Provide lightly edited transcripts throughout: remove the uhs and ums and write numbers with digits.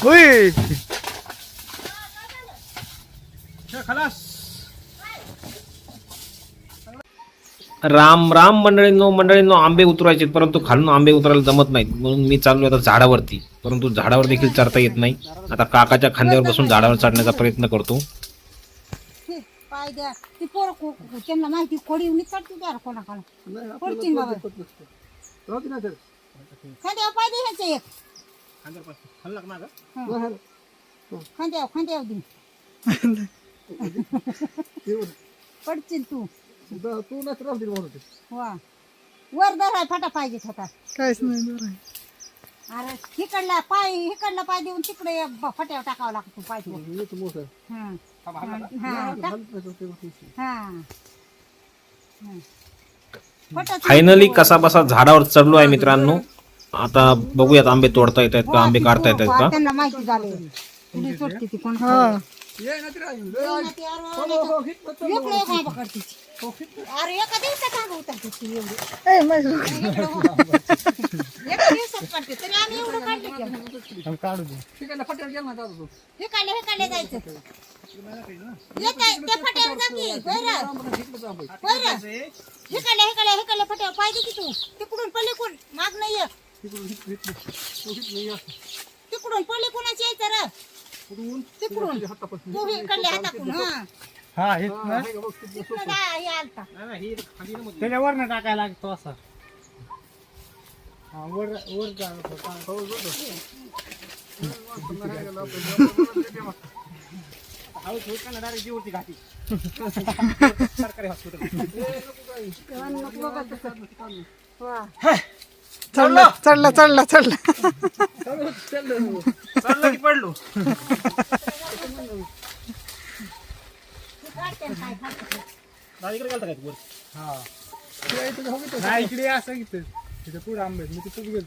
होय राम राम मंडळींनो आंबे उतरवायचे, परंतु खालून आंबे उतरायला जमत नाहीत, म्हणून मी चाललो आता झाडावरती. परंतु झाडावर देखील चढता येत नाही. आता काकाच्या खांद्यावर बसून झाडावर चढण्याचा प्रयत्न करतो. पाय द्या ती पोरं त्यांना माहिती खोडी मी चढतो द्या कोणाकोणा खोडची बाबा खांद्यावर पाय दे ह्याचे एक खांद्यावर दे पडशील तू वा वर धराय फाटा पाहिजे होता काहीच नाही अरे हिकडला पाय देऊन तिकडे फट्यावर टाकावं लागतो पाय फायनली कसा बसा झाडावर चढलो आहे मित्रांनो. आता बघूयात आंबे तोडता येत आहेत का, आंबे काढता येत आहेत का. त्यांना माहिती झाली ती कोण अरे एका दिवसात आग उतरते ती एवढी एका दिवसात काढते तरी आम्ही एवढं काढले काढू दे हे काढले जायचं त्या फट्यावर जागी हे काढले फट्यावर पाहिजे की तू तिकडून पल्ले कोण माग नाही तिकडून पल्ले कोणाची यायचं रे तिकडून तू हे काढले हाताकडून हा हेच ना त्याच्यावर ना टाकायला लागतो असा वर वर चढला चढला चढला चढला की पडलो. नाही इकडे असं घेतलं तिथे पुढे आंबे मी तिथे गेलो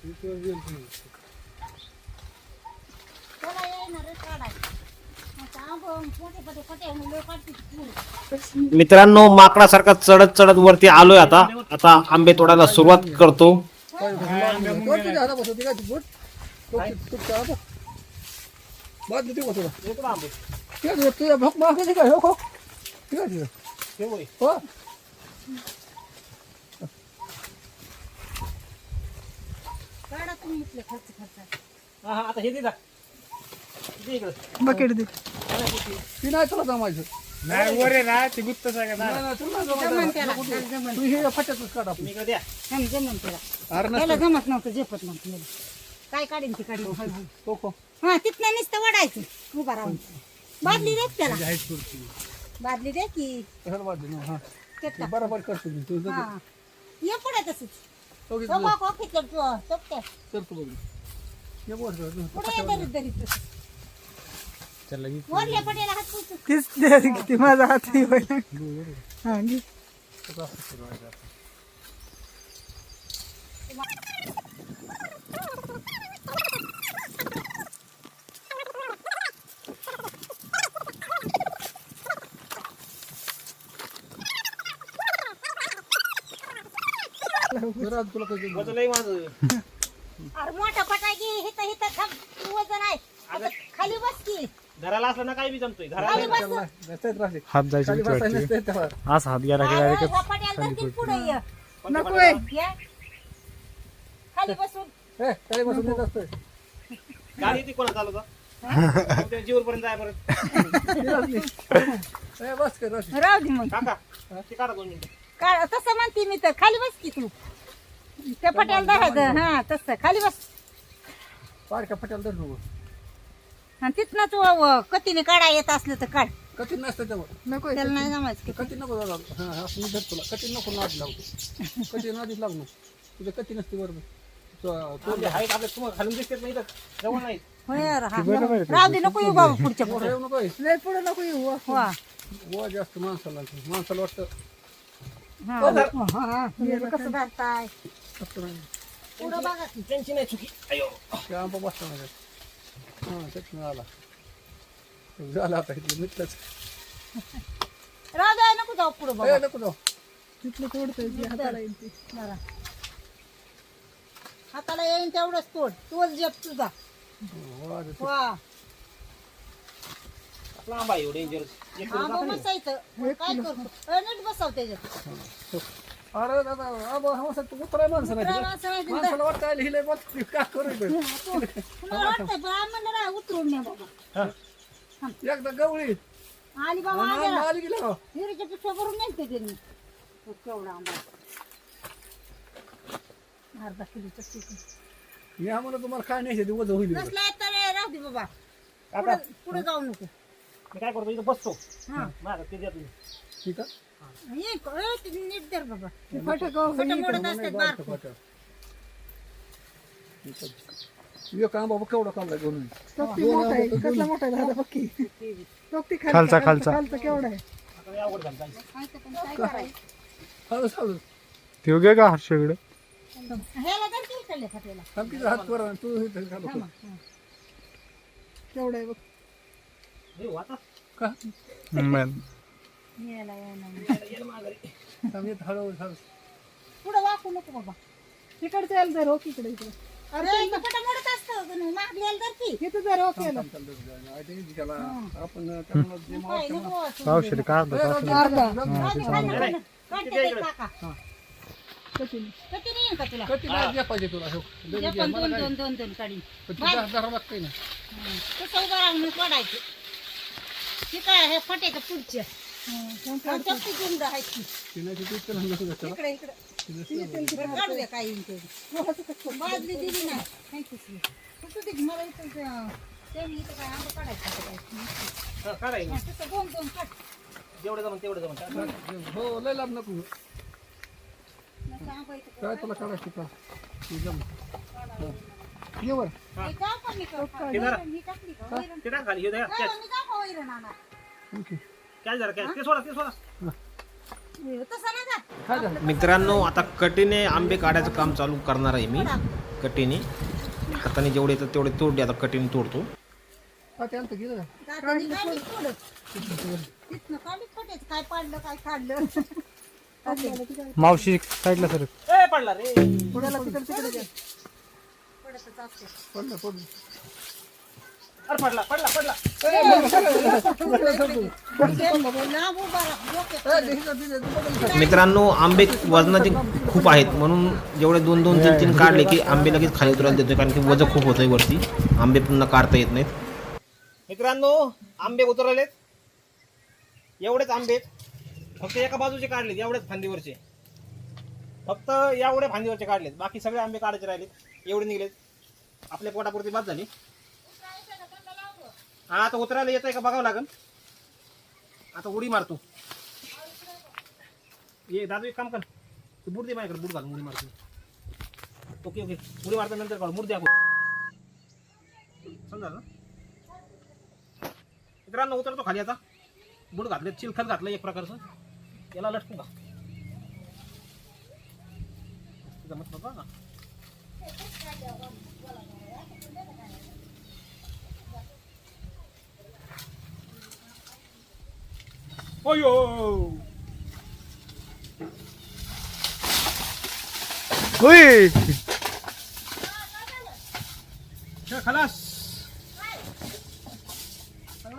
मित्रांनो माकडासारखा चढत चढत वरती आलोय. आता आंबे तोडायला सुरुवात करतो. बकेट दे नाही वर आहे ना ते गुप्त सगळं जमत नव्हतं झेपत नव्हतं काय काढीन ती काढीन हा तिथनं नुसतं वाढायचं उभा राहून बादली दे त्याला बादली दे की बरोबर करतो ये पुढे तसंच किती माझा हात अरे मोठा फटाकी हिथं वजन आहे खाली बस की घराला असलं ना काही बी जमतोय. खाली बस हात जायचे असा हात गेला की डायरेक्ट पुढे ये नको खाली बसून गाडी ती कोणा चालवता जीवर पर्यंत जाय परत राहू दे मग काका ते काढा 2 मिनिटं. काय तसं म्हणते मी तर खाली बस की तू त्या पट्याला धरायचं हा तसं खाली बस आणि तिथनं तू कतीने काढा येत असलं तर काढ कठीण नसतं तेव्हा नको त्याला नाही जमायचं की कठीण नको दादा असं मी धरतो कठीण नको नाद लावतो कठीण नादीच लागणार तुझं कठीण नसते बरोबर हाईट आपल्या तुम्हाला खालून दिसतेच नाही तर जवळ नाही. होय यार, हा. राहू दे नको येऊ बाबा पुढच्या पुढे येऊ नको लय पुढे नको येऊ वा वा जास्त माणसाला वाटतं हा हा कसं धरताय पुढं बघा की त्यांची नाही चुकी. अयो ते आंबा बसता नाही हां त्यातनं आला झाला आता इथलं मिटलंच राहू दे नको जाऊ पुढे बघा नको जाऊ तिथलं तोडतोय हाताला येईल ते. हाताला येईन तेवढंच तोड तोच जेप तुझा वा, ते- वा लांब आहे डेंजर आंबा बसायचं काय करतो नीट बसाव त्याच्यात अरे दादा आबा हवासा तू उतराय माणसं नाही उतराय माणसं नाही. माणसाला वाटतं आले हिले बघ का करू इथं? तुला वाटतंय पण आम्हाला नाही उतरून न्या बाबा एकदा गवळी आली बाबा आल्या आली गेला हिरीच्या पिशव्या भरून नेलते त्यांनी तो केवढा आंबा अर्धा किलोचा चिकन या म्हणून तुम्हाला काय नाही ते वजन होईल नसला तर राहू दे बाबा पुढे जाऊ नको मी काय करतो इथं बसतो हा माझं ते द्या तुम्ही ठीक आहे ते नीट धर बाबा खोटं मोडत असतात बारकं. एक आंबा बघ केवढा काढला घेऊन खालचा खालचा आता लय अवघड झालं जायचं. खायचं पण काय करायचं हळू हळू ते घे का हर्षकडे ह्याला तर किती खाल्ले खात्याला थांब तिचा हात वर आण, तू इथं खाली बस. केवढं आहे बघ हे हो, आता का यायला थांब इथं हळू हळू पुढं वाकू नको बाबा तिकडचं यायला जर हो इकडे इकडे अरे इथं खोटं मोडत असतं मागली यायला तर की इथं जर हो केलं त्याला आपण त्याला जे काय नको असं. पावशेर का अर्धा तास अर्धा काढते ते काका कधी येईन का तुला कटी नाही द्या पाहिजे तुला हो. जे पण दोन दोन दोन दोन काढीन पण ती जरा लागतंय ना तसं उभं राहून पडायचं हे काय हे फटेचं पुढच्या चपटी गुंड आहेत ती ती नाही ती इतकं लहान नसतं त्याला. इकडे इकडे बरं काढू द्या काय येईन ते बाजली दिली नाही माहितीच तसं ते मला इथं त्यांनी इथं काय आंबा काढायचं होतं काय. हा, काढायचं. हा, तसं दोन दोन काढ जेवढं जमन तेवढं जमन हो लय लांब नको नसं आंबा इथं काय तुला काढायचं का ती जम ये वर हे जाऊ का मी करू? हे धरा. मी टाकली का वैरण? ते टाक खाली हे धरा. काय मी जाऊ का वैरण आणायला? ओके कॅच जरा कॅच ते सोडा ते सोडा हे तसं नाही जात. काय झालं मित्रांनो आता कटीने आंबे काढायचं काम चालू करणार आहे मी कटीने हाताने जेवढे येतात तेवढे तोडले आता कटीने तोडतो हा ते आणतं गेलं दाताने काढली थोडं. तिथनं काढली फटेच. काय पाडलं काय काढलं मावशी साईडला सर ए पडला रे पडतच असते. पडलं पडलं अरे पडला पडला पडला लांब उभा राहा. डोक्यात मित्रांनो आंबे वजनाचे खूप आहेत म्हणून जेवढे दोन दोन तीन तीन काढले की आंबे लगेच खाली उतरायला देतोय कारण की वजन खूप होतंय वरती आंबे पुन्हा काढता येत नाहीत मित्रांनो आंबे उतरलेत एवढेच आंबे आहेत. फक्त एका बाजूचे काढलेत एवढेच फांदीवरचे फक्त एवढे फांदीवरचे काढलेत बाकी सगळे आंबे काढायचे राहिलेत एवढे निघलेत आपल्या पोटापुरती बाद झाली हा आता उतरायला येत आहे का बघावं लागेल आता उडी मारतो ये दादू एक काम कर तू बुड दे माझ्याकडे बुड घाल उडी मारतो ओके ओके उडी मारता नंतर काढ मूड द्या समजा ना मित्रांनो उतरतो खाली आता बुड घातले चिलखत घातलं एक प्रकारचं याला लटकू का जमत बाबा ओयो उई खलास